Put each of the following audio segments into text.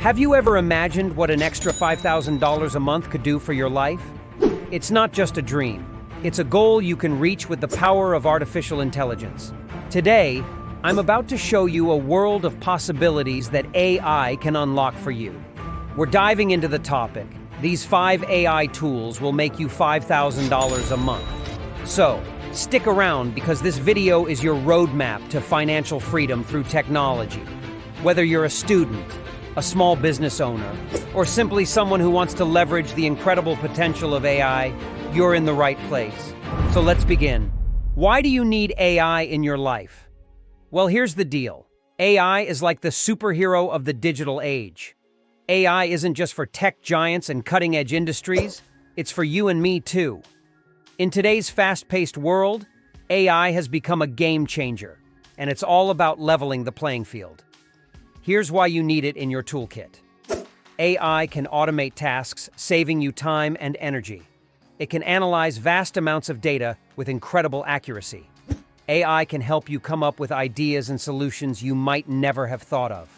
Have you ever imagined what an extra $5,000 a month could do for your life? It's not just a dream. It's a goal you can reach with the power of artificial intelligence. Today, I'm about to show you a world of possibilities that AI can unlock for you. We're diving into the topic. These 5 AI tools will make you $5,000 a month. So, stick around because this video is your roadmap to financial freedom through technology. Whether you're a student, a small business owner, or simply someone who wants to leverage the incredible potential of AI, you're in the right place. So let's begin. Why do you need AI in your life? Well, here's the deal. AI is like the superhero of the digital age. AI isn't just for tech giants and cutting-edge industries, it's for you and me too. In today's fast-paced world, AI has become a game changer, and it's all about leveling the playing field. Here's why you need it in your toolkit. AI can automate tasks, saving you time and energy. It can analyze vast amounts of data with incredible accuracy. AI can help you come up with ideas and solutions you might never have thought of.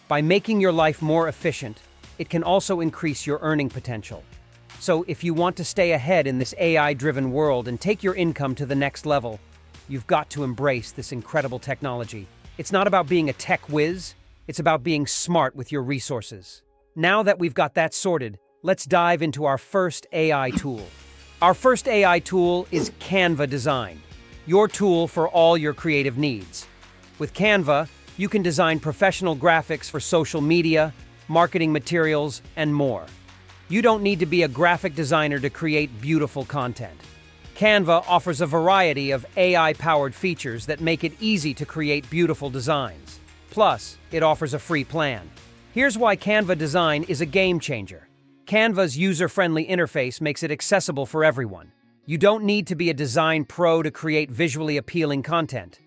By making your life more efficient, it can also increase your earning potential. So if you want to stay ahead in this AI-driven world and take your income to the next level, you've got to embrace this incredible technology. It's not about being a tech whiz, it's about being smart with your resources. Now that we've got that sorted, let's dive into our first AI tool. Our first AI tool is Canva Design, your tool for all your creative needs. With Canva, you can design professional graphics for social media, marketing materials, and more. You don't need to be a graphic designer to create beautiful content. Canva offers a variety of AI-powered features that make it easy to create beautiful designs. Plus, it offers a free plan. Here's why Canva Design is a game changer. Canva's user-friendly interface makes it accessible for everyone. You don't need to be a design pro to create visually appealing content.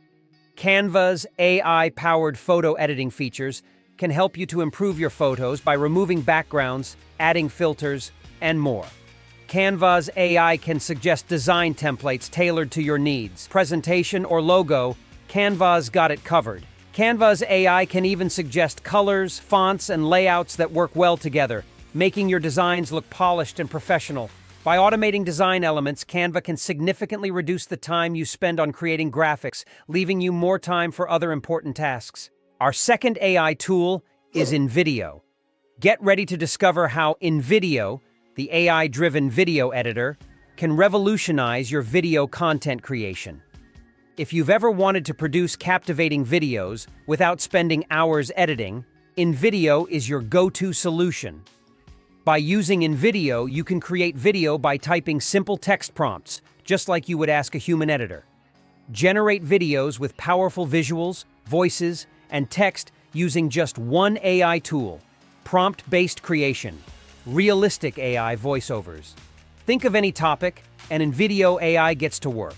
Canva's AI-powered photo editing features can help you to improve your photos by removing backgrounds, adding filters, and more. Canva's AI can suggest design templates tailored to your needs, presentation, or logo. Canva's got it covered. Canva's AI can even suggest colors, fonts, and layouts that work well together, making your designs look polished and professional. By automating design elements, Canva can significantly reduce the time you spend on creating graphics, leaving you more time for other important tasks. Our second AI tool is InVideo. Get ready to discover how InVideo, the AI-driven video editor, can revolutionize your video content creation. If you've ever wanted to produce captivating videos without spending hours editing, InVideo is your go-to solution. By using InVideo, you can create video by typing simple text prompts, just like you would ask a human editor. Generate videos with powerful visuals, voices, and text using just one AI tool: prompt-based creation, realistic AI voiceovers. Think of any topic, and InVideo AI gets to work.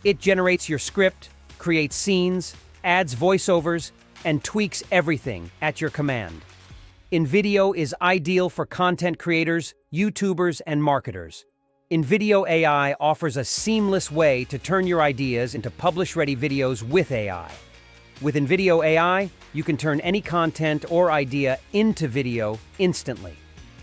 It generates your script, creates scenes, adds voiceovers, and tweaks everything at your command. InVideo is ideal for content creators, YouTubers, and marketers. InVideo AI offers a seamless way to turn your ideas into publish-ready videos with AI. With InVideo AI, you can turn any content or idea into video instantly.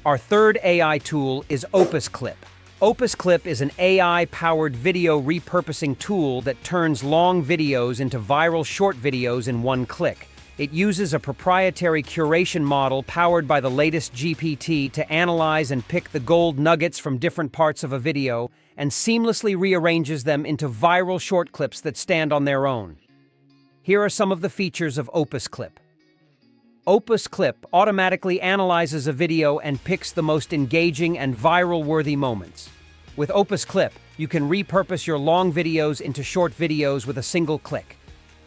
Our third AI tool is Opus Clip. Opus Clip is an AI-powered video repurposing tool that turns long videos into viral short videos in one click. It uses a proprietary curation model powered by the latest GPT to analyze and pick the gold nuggets from different parts of a video and seamlessly rearranges them into viral short clips that stand on their own. Here are some of the features of Opus Clip. Opus Clip automatically analyzes a video and picks the most engaging and viral-worthy moments. With Opus Clip, you can repurpose your long videos into short videos with a single click.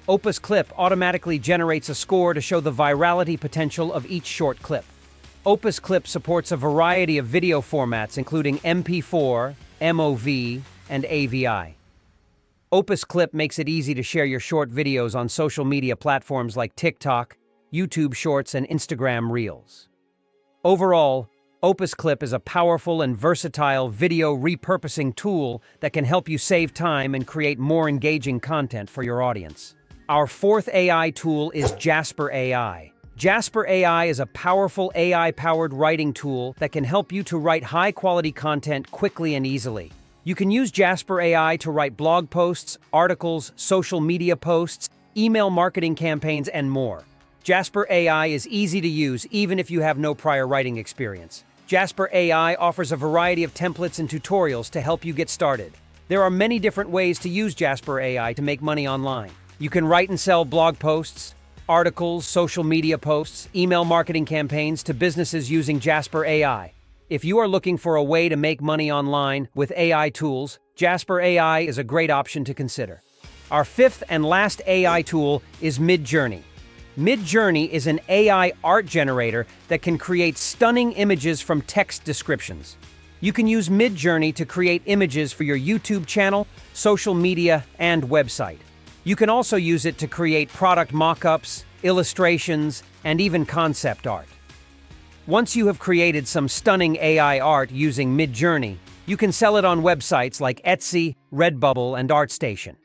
Opus Clip automatically generates a score to show the virality potential of each short clip. Opus Clip supports a variety of video formats including MP4, MOV, and AVI. Opus Clip makes it easy to share your short videos on social media platforms like TikTok, YouTube Shorts, and Instagram Reels. Overall, Opus Clip is a powerful and versatile video repurposing tool that can help you save time and create more engaging content for your audience. Our fourth AI tool is Jasper AI. Jasper AI is a powerful AI-powered writing tool that can help you to write high-quality content quickly and easily. You can use Jasper AI to write blog posts, articles, social media posts, email marketing campaigns, and more. Jasper AI is easy to use even if you have no prior writing experience. Jasper AI offers a variety of templates and tutorials to help you get started. There are many different ways to use Jasper AI to make money online. You can write and sell blog posts, articles, social media posts, email marketing campaigns to businesses using Jasper AI. If you are looking for a way to make money online with AI tools, Jasper AI is a great option to consider. Our fifth and last AI tool is Midjourney. Midjourney is an AI art generator that can create stunning images from text descriptions. You can use Midjourney to create images for your YouTube channel, social media, and website. You can also use it to create product mock-ups, illustrations, and even concept art. Once you have created some stunning AI art using Midjourney, you can sell it on websites like Etsy, Redbubble, and ArtStation.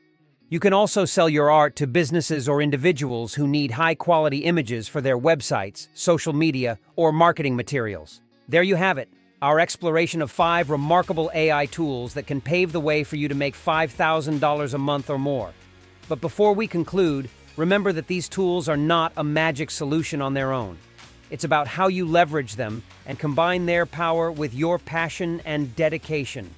You can also sell your art to businesses or individuals who need high-quality images for their websites, social media, or marketing materials. There you have it, our exploration of 5 remarkable AI tools that can pave the way for you to make $5,000 a month or more. But before we conclude, remember that these tools are not a magic solution on their own. It's about how you leverage them and combine their power with your passion and dedication.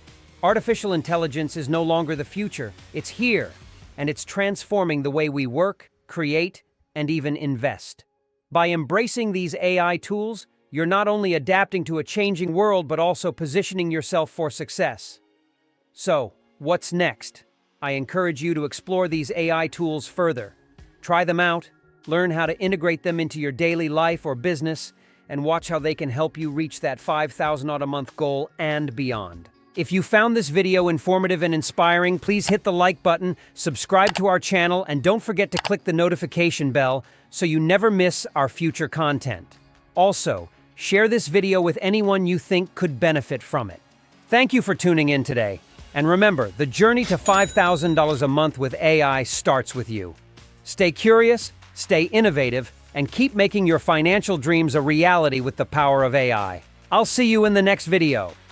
Artificial intelligence is no longer the future, it's here, and it's transforming the way we work, create, and even invest. By embracing these AI tools, you're not only adapting to a changing world, but also positioning yourself for success. So, what's next? I encourage you to explore these AI tools further. Try them out, learn how to integrate them into your daily life or business, and watch how they can help you reach that $5,000 a month goal and beyond. If you found this video informative and inspiring, please hit the like button, subscribe to our channel, and don't forget to click the notification bell so you never miss our future content. Also, share this video with anyone you think could benefit from it. Thank you for tuning in today. And remember, the journey to $5,000 a month with AI starts with you. Stay curious, stay innovative, and keep making your financial dreams a reality with the power of AI. I'll see you in the next video.